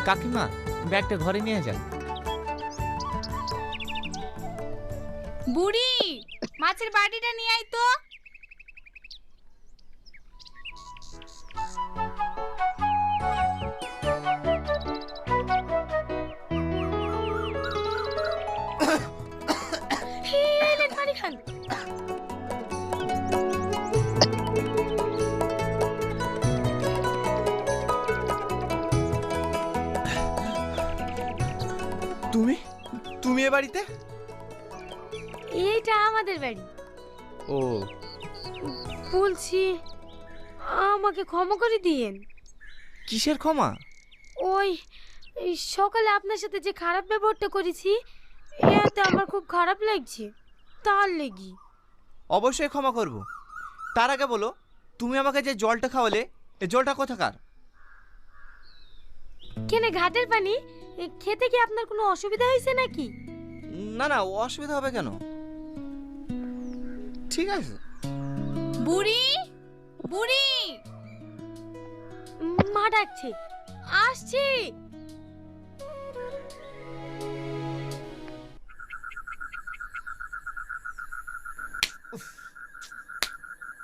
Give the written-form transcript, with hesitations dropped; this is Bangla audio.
কাকিমা, ব্যাগটা ঘরে নিয়ে যান। বুড়ি, মাছের বাটিটা নিয়ে আয় তো। পানি খান। তুমি তুমি এ বাড়িতে? এইটা আমাদের বাড়ি। ও, বলছি আমাকে ক্ষমা করে দিয়েন। কিসের ক্ষমা? ওই এই সকালে আপনার সাথে যে খারাপ ব্যবহারটা করেছি, এতে আমার খুব খারাপ লাগছে, তার লেগি। অবশ্যই ক্ষমা করব। তার আগে বলো, তুমি আমাকে যে জলটা খাওয়ালে, এই জলটা কোথাকার? কেনে ঘাটের পানি? খেতে কি আপনার কোনো অসুবিধা হয়েছে নাকি? না না, অসুবিধা হবে কেন? ঠিক আছে। বুড়ি, বুড়ি। মা ডাকছে, আসছি।